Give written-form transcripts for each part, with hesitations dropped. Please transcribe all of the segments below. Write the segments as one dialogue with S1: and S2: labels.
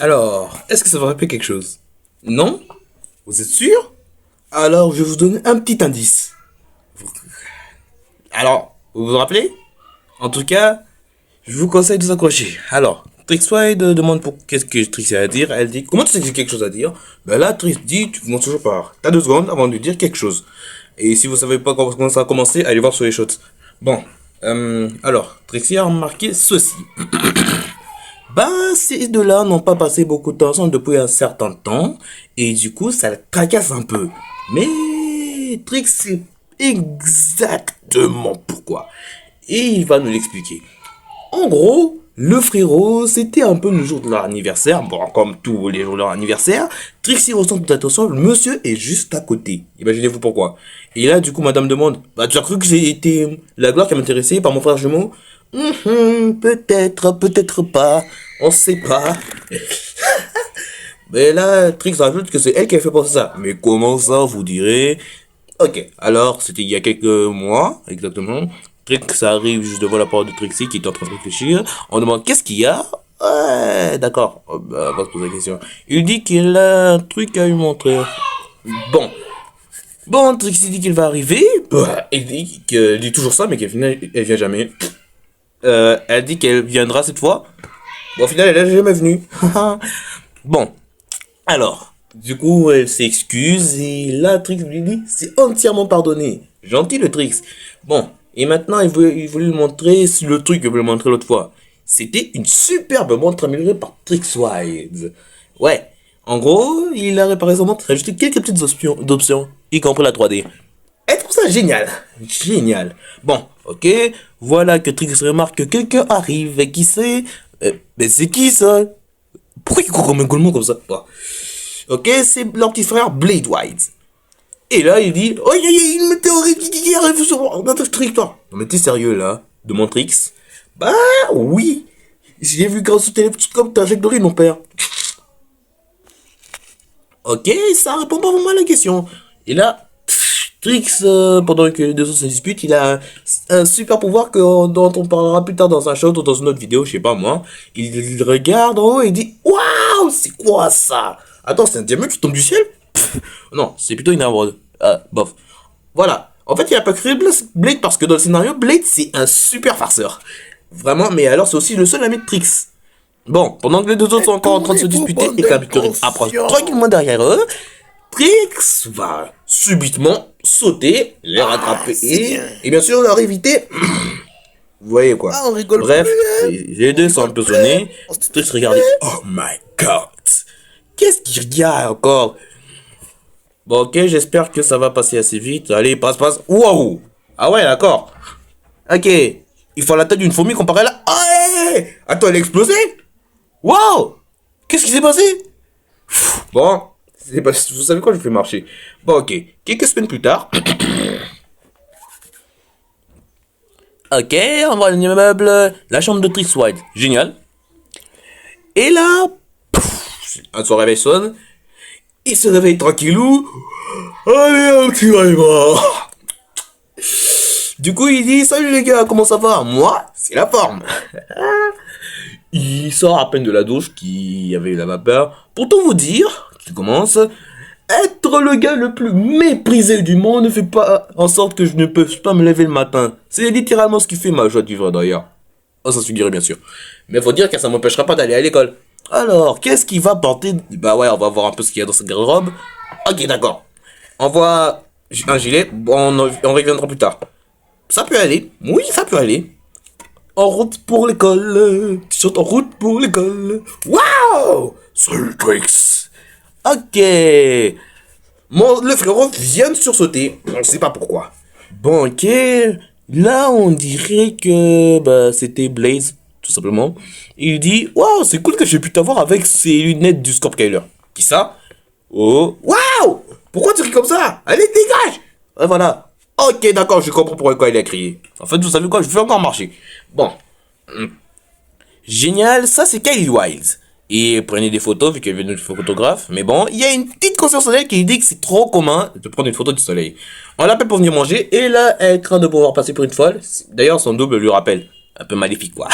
S1: Alors, est-ce que ça vous rappelle quelque chose? Non? Vous êtes sûr? Alors, je vais vous donner un petit indice. Alors, vous vous rappelez? En tout cas, je vous conseille de s'accrocher. Alors, Trixwide demande pour qu'est-ce que Trix a à dire. Elle dit, comment tu sais que j'ai quelque chose à dire? Ben là, Trix dit, tu commences toujours par. T'as 2 secondes avant de dire quelque chose. Et si vous savez pas comment ça a commencé, allez voir sur les shots. Bon, alors, Trixie a remarqué ceci. Ben, ces deux-là n'ont pas passé beaucoup de temps ensemble depuis un certain temps, et du coup, ça le tracasse un peu. Mais Trix sait exactement pourquoi. Et il va nous l'expliquer. En gros, le frérot, c'était un peu le jour de leur anniversaire. Bon, comme tous les jours de leur anniversaire, Trixie ressent toute attention, le monsieur est juste à côté. Imaginez-vous pourquoi. Et là, du coup, madame demande, bah, tu as cru que j'ai été la gloire qui m'intéressait par mon frère jumeau? Peut-être, peut-être pas, on sait pas. Mais là, Trix rajoute que c'est elle qui a fait penser ça. Mais comment ça, vous direz? Ok, alors, c'était il y a quelques mois, exactement. Trix arrive juste devant la porte de Trixie qui est en train de réfléchir. On demande qu'est-ce qu'il y a? Ouais, d'accord. Bah, on va se poser la question. Il dit qu'il a un truc à lui montrer. Bon. Bon, Trixie dit qu'il va arriver. Bah, il dit qu'elle dit toujours ça, mais qu'elle elle vient jamais. Elle dit qu'elle viendra cette fois. Bon, au final, elle est jamais venue. Bon, alors, du coup, elle s'excuse et là, Trix lui dit, c'est entièrement pardonné. Gentil le Trix. Bon, et maintenant, il voulait lui montrer le truc que je voulais montrer l'autre fois. C'était une superbe montre améliorée par Trixwise. Ouais, en gros, il a réparé sa montre, rajouté quelques petites d'options, y compris la 3D. Elle trouve ça génial. Génial. Bon, ok. Voilà que Trix remarque que quelqu'un arrive. Et qui c'est? Mais c'est qui ça? Pourquoi il court comme un golemon comme ça? Bon. Ok, c'est leur petit frère Blade White. Et là, il dit, oh, il y a une météorite qui arrive sur notre trajectoire. Non, mais t'es sérieux là? Demande Trix. Bah oui. J'ai vu grâce au télescope trajectoire, mon père. Ok, ça répond pas vraiment à la question. Et là, Trix, pendant que les deux autres se disputent, il a un super pouvoir dont on parlera plus tard dans un show ou dans une autre vidéo, je sais pas moi. Il regarde en haut et il dit, waouh, c'est quoi ça? Attends, c'est un diamant qui tombe du ciel? Non, c'est plutôt une émeraude. Bof. Voilà. En fait, il a pas créé Blade parce que dans le scénario, Blade, c'est un super farceur. Vraiment, mais alors c'est aussi le seul ami de Trix. Bon, pendant que les deux autres sont encore en train de se
S2: Tournez-vous,
S1: disputer
S2: bande
S1: et que la victorine approche
S2: d'inconscients!
S1: tranquillement derrière eux, Trix va subitement sauter, les
S2: Ah,
S1: rattraper
S2: c'est bien.
S1: et bien sûr leur éviter. Vous voyez quoi.
S2: Ah, on rigole plus,
S1: Bref,
S2: hein?
S1: les
S2: On
S1: deux sont un
S2: rigole
S1: peu
S2: plus.
S1: sonnés.
S2: On se
S1: Trix
S2: dit
S1: regardait.
S2: plus.
S1: Oh my god. Qu'est-ce qu'il y a encore? Bon, ok, j'espère que ça va passer assez vite. Allez, passe, passe. Wow. Ah ouais, d'accord. Ok. Il faut la tête d'une fourmi comparée à la... Ah, ouais. Attends, elle a explosé? Wow. Qu'est-ce qui s'est passé? Bon, vous savez quoi, je fais marcher. Bon, ok. Quelques semaines plus tard. Ok, on voit l'immeuble, la chambre de Trix White. Génial. Et là, son réveil sonne. Il se réveille tranquillou. Allez, un petit réveil. Du coup, il dit, salut les gars, comment ça va? Moi, c'est la forme. Il sort à peine de la douche qui avait la vapeur. Pour tout vous dire, qui commence, être le gars le plus méprisé du monde ne fait pas en sorte que je ne peux pas me lever le matin. C'est littéralement ce qui fait ma joie de vivre d'ailleurs. Oh, ça se dirait bien sûr. Mais faut dire que ça m'empêchera pas d'aller à l'école. Alors, qu'est-ce qu'il va porter? Bah ouais, on va voir un peu ce qu'il y a dans cette garde-robe. Ok, d'accord. On voit un gilet. Bon, on reviendra plus tard. Ça peut aller. Oui, ça peut aller. En route pour l'école. T-shirt en route pour l'école. Waouh! Salut Twix. Ok. Le frérot vient de sursauter. On ne sait pas pourquoi. Bon, ok. Là, on dirait que bah, c'était Blaze, tout simplement. Il dit, waouh, c'est cool que j'ai pu t'avoir avec ces lunettes du Scorp Kyler. Qui ça? Oh. Waouh! Pourquoi tu ris comme ça? Allez, dégage! Et voilà. Ok, d'accord, je comprends pourquoi il a crié. En fait, vous savez quoi, je vais encore marcher. Bon. Génial, ça c'est Kylie Wilds. Et prenez des photos vu qu'elle est notre photographe. Mais bon, il y a une petite conscience soleil qui dit que c'est trop commun de prendre une photo du soleil. On l'appelle pour venir manger et là, elle craint de pouvoir passer pour une folle. D'ailleurs, son double lui rappelle. Un peu maléfique quoi.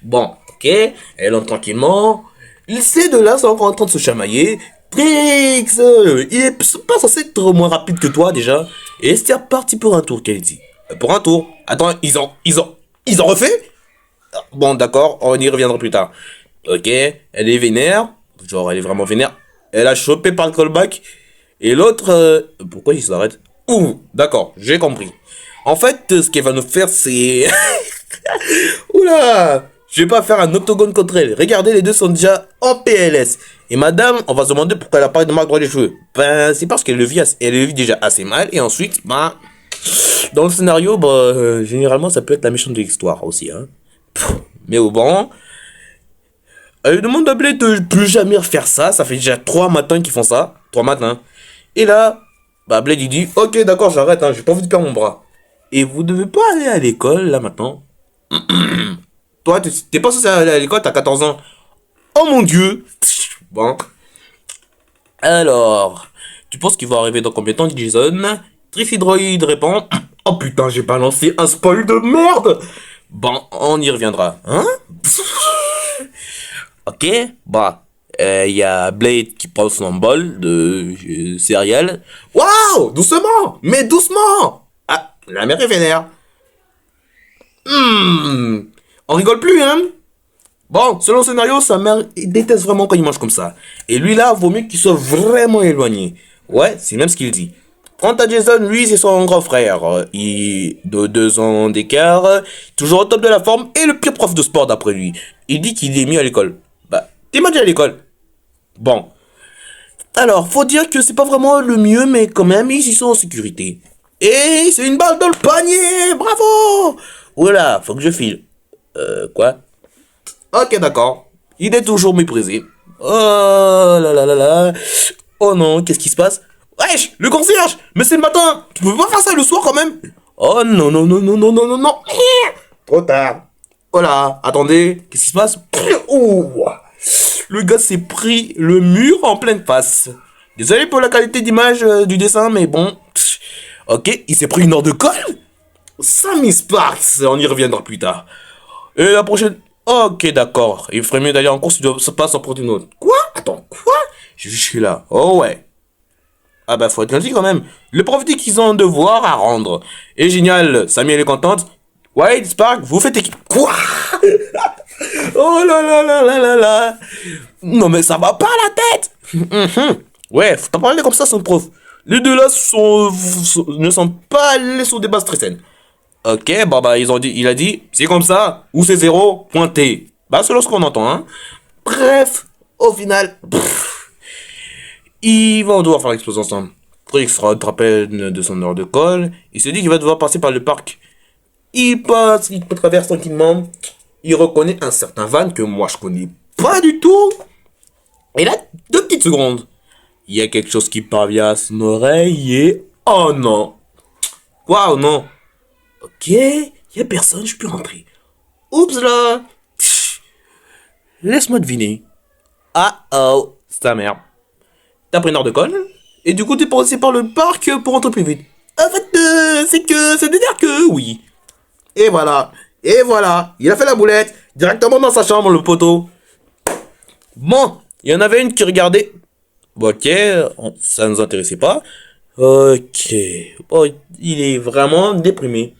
S1: Bon, ok, elle entre tranquillement. Ces deux-là sont encore en train de se chamailler. Trix, il est pas censé être moins rapide que toi déjà. Et c'est reparti pour un tour, qu'elle dit. Pour un tour. Attends, ils ont refait? Bon, d'accord, on y reviendra plus tard. Ok, elle est vénère. Genre, elle est vraiment vénère. Elle a chopé par le callback. Et l'autre, pourquoi il s'arrête? Ouh, d'accord, j'ai compris. En fait, ce qu'elle va nous faire, c'est... Oula! Je vais pas faire un octogone contre elle. Regardez, les deux sont déjà en PLS. Et madame, on va se demander pourquoi elle a pas de marque droit des cheveux. Ben, c'est parce qu'elle elle le vit déjà assez mal. Et ensuite, ben, dans le scénario, bah, généralement, ça peut être la méchante de l'histoire aussi, hein. Mais au bon, elle lui demande à Blade de plus jamais refaire ça. Ça fait déjà 3 matins qu'ils font ça. 3 matins. Et là, bah, Blade, il dit, ok, d'accord, j'arrête, hein, j'ai pas envie de perdre mon bras. Et vous devez pas aller à l'école, là, maintenant. Toi, t'es pas censé aller à l'école, t'as 14 ans. Oh mon dieu. Bon. Alors, tu penses qu'il va arriver dans combien de temps, Jason? Trifidroid répond. Oh putain, j'ai balancé un spoil de merde. Bon, on y reviendra. Hein? Ok, bah. Il y a Blade qui prend son bol de céréales. Waouh! Doucement! Mais doucement! Ah, la mère est vénère. On rigole plus, hein? Bon, selon le scénario, sa mère déteste vraiment quand il mange comme ça. Et lui là, vaut mieux qu'il soit vraiment éloigné. Ouais, c'est même ce qu'il dit. Quant à Jason, lui, c'est son grand frère. Il de 2 ans d'écart, toujours au top de la forme et le pire prof de sport d'après lui. Il dit qu'il est mis à l'école. Bah, t'es mal déjà à l'école. Bon. Alors, faut dire que c'est pas vraiment le mieux, mais quand même, ils y sont en sécurité. Et c'est une balle dans le panier. Bravo. Voilà, faut que je file. Quoi? Ok, d'accord. Il est toujours méprisé. Oh là là là là. Oh non, qu'est-ce qui se passe? Wesh, le concierge! Mais c'est le matin! Tu peux pas faire ça le soir quand même? Oh non, non, non, non, non, non, non, non. Trop tard. Oh là, attendez, qu'est-ce qui se passe? Ouh. Le gars s'est pris le mur en pleine face. Désolé pour la qualité d'image du dessin, mais bon. Ok, il s'est pris une heure de colle? Sammy Sparks, on y reviendra plus tard. Et la prochaine... Ok, d'accord. Il ferait mieux d'aller en course, il doit se passer en prendre une autre. Quoi? Attends, quoi? Je suis là. Oh ouais. Ah bah faut être gentil quand même. Le prof dit qu'ils ont un devoir à rendre. Et génial, Sammy elle est contente. Ouais, Spark, vous faites équipe. Quoi? Oh là là là là là là. Non mais ça va pas la tête. Ouais, faut pas parler comme ça son prof. Les deux là ne sont pas allés sur des bases très saines. Ok, bah il a dit, c'est comme ça, ou c'est zéro, pointé. Bah selon ce qu'on entend, hein. Bref, au final, ils vont devoir faire l'explosion ensemble. Trix se rappelle de son heure de colle, il se dit qu'il va devoir passer par le parc. Il passe, il traverse tranquillement, il reconnaît un certain Van que moi je connais pas du tout. Et là, 2 petites secondes, il y a quelque chose qui parvient à son oreille et... Oh non. Quoi, oh non. Ok, y a personne, je peux rentrer. Oups là. Laisse-moi deviner. Ah oh, c'est ta mère. T'as pris une heure de colle et du coup t'es passé par le parc pour rentrer plus vite. En fait, c'est-à-dire que oui. Et voilà, il a fait la boulette directement dans sa chambre le poteau. Bon, il y en avait une qui regardait. Ok, ça nous intéressait pas. Ok, oh, il est vraiment déprimé.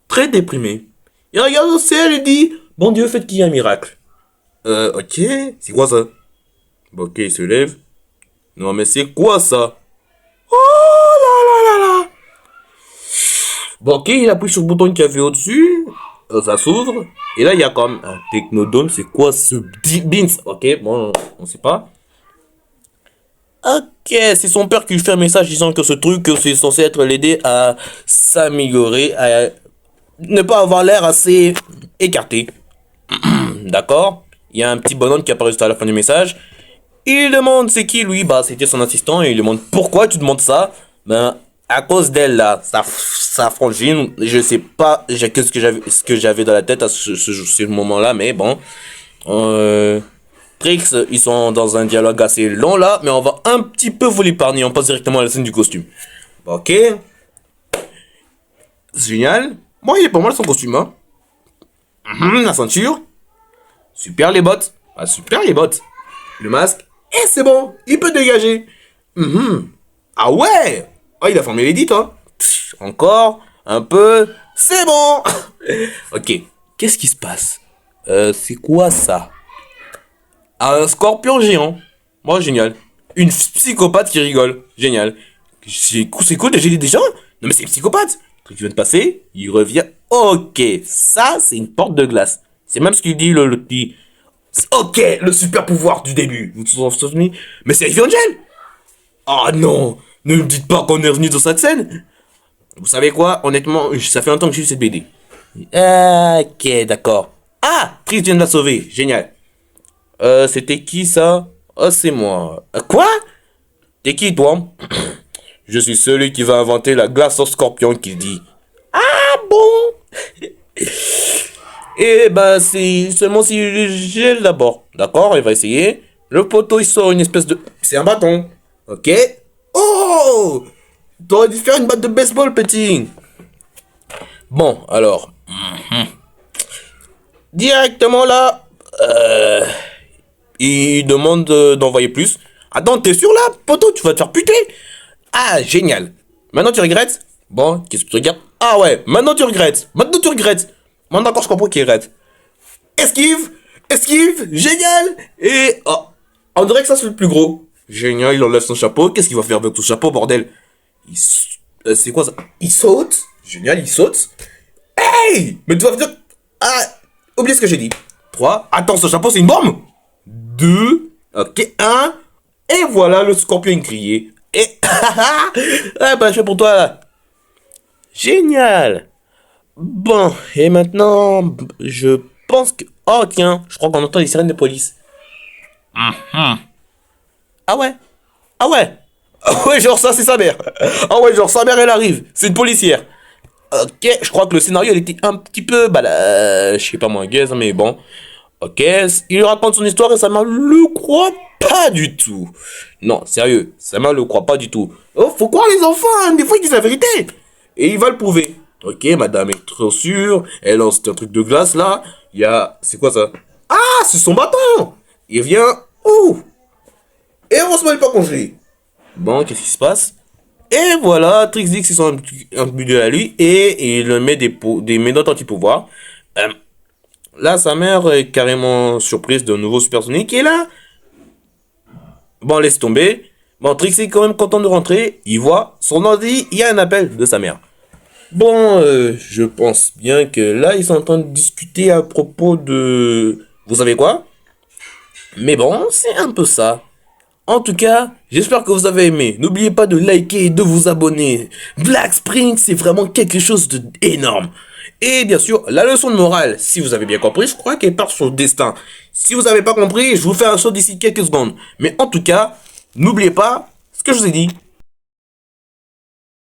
S1: Très déprimé. Il regarde au ciel et dit, bon Dieu, faites qu'il y ait un miracle. Ok, c'est quoi ça? Bon, ok, il se lève. Non, mais c'est quoi ça? Oh là là là là. Bon, ok, il appuie sur le bouton qu'il y avait au-dessus. Ça s'ouvre. Et là, il y a comme un technodome. C'est quoi ce beans? Ok, bon, on sait pas. Ok, c'est son père qui lui fait un message disant que ce truc, c'est censé être l'aider à s'améliorer, à ne pas avoir l'air assez écarté. D'accord? Il y a un petit bonhomme qui apparaît juste à la fin du message. Il demande c'est qui lui? Bah c'était son assistant et il demande pourquoi tu demandes ça? Ben à cause d'elle là, sa frangine, je sais pas ce que j'avais dans la tête à ce moment-là, mais bon. Trix, ils sont dans un dialogue assez long là, mais on va un petit peu vous l'épargner, on passe directement à la scène du costume. Ok. C'est génial. Bon, il est pas mal son costume, hein. La ceinture. Super les bottes. Ah, super les bottes. le masque, et c'est bon, il peut dégager. Mhm. Ah ouais! Oh, il a formé l'édite, hein. Pff, encore, un peu, c'est bon! Ok, qu'est-ce qui se passe? C'est quoi ça? Un scorpion géant. Moi, génial. Une psychopathe qui rigole. Génial. C'est cool, j'ai dit déjà. Non, mais c'est une psychopathe. Le truc qui vient de passer, il revient. Ok, ça, c'est une porte de glace. C'est même ce qu'il dit, le petit. Ok, le super pouvoir du début. Vous vous en souvenez? Mais c'est Ivy Angel. Oh non, ne me dites pas qu'on est revenu dans cette scène. Vous savez quoi? Honnêtement, ça fait longtemps que j'ai lu cette BD. Ok, d'accord. Ah, Trix vient de la sauver. Génial. C'était qui ça? Oh, c'est moi. Quoi? T'es qui, toi? Je suis celui qui va inventer la glace au scorpion qui dit. Ah bon? Et bah, c'est seulement si je gèle d'abord. D'accord, il va essayer. Le poteau, il sort une espèce de. C'est un bâton. Ok. Oh! T'aurais dû faire une batte de baseball, petit. Bon, alors. Directement là. Il demande d'envoyer plus. Attends, t'es sûr là, poteau, tu vas te faire puter? Ah, génial. Maintenant tu regrettes? Bon, qu'est-ce que tu regardes? Ah ouais, maintenant tu regrettes. Maintenant tu regrettes. Maintenant encore je comprends qu'il regrette. Esquive! Esquive! Génial! Et... Oh, on dirait que ça c'est le plus gros. Génial, il enlève son chapeau. Qu'est-ce qu'il va faire avec son chapeau, bordel? C'est quoi ça? Il saute? Génial, il saute. Hey! Mais tu vas dire... Ah! Oublie ce que j'ai dit. 3. Attends, ce chapeau c'est une bombe! 2. Ok, 1. Et voilà le scorpion grillé. Et... ah bah je fais pour toi là. Génial. Bon, et maintenant, je pense que... Oh tiens, je crois qu'on entend les sirènes de police. Ah ouais? Ah ouais? Ah ouais, genre ça c'est sa mère. Ah ouais, genre sa mère elle arrive. C'est une policière. Ok, je crois que le scénario il était un petit peu... Bah là, je sais pas moi, gaze, mais bon. Ok, il lui raconte son histoire et sa mère le croit pas du tout. Non, sérieux, sa mère le croit pas du tout. Oh, faut croire les enfants, hein, des fois ils disent la vérité. Et il va le prouver. Ok, madame est trop sûre. Elle lance un truc de glace là. Il y a... C'est quoi ça? Ah, c'est son bâton. Il vient... Ouh. Et heureusement il est pas congelé. Bon, qu'est-ce qui se passe? Et voilà, Trixie c'est son un budget à lui. Et il met des médotes anti-pouvoir. Là, sa mère est carrément surprise d'un nouveau supersonique. Et là, bon, laisse tomber. Bon, Trixie est quand même content de rentrer. Il voit son ordi, il y a un appel de sa mère. Bon, je pense bien que là, ils sont en train de discuter à propos de... Vous savez quoi? Mais bon, c'est un peu ça. En tout cas, j'espère que vous avez aimé. N'oubliez pas de liker et de vous abonner. Black Spring, c'est vraiment quelque chose d'énorme. Et bien sûr, la leçon de morale, si vous avez bien compris, je crois qu'elle part sur le destin. Si vous n'avez pas compris, je vous fais un saut d'ici quelques secondes. Mais en tout cas, n'oubliez pas ce que je vous ai dit.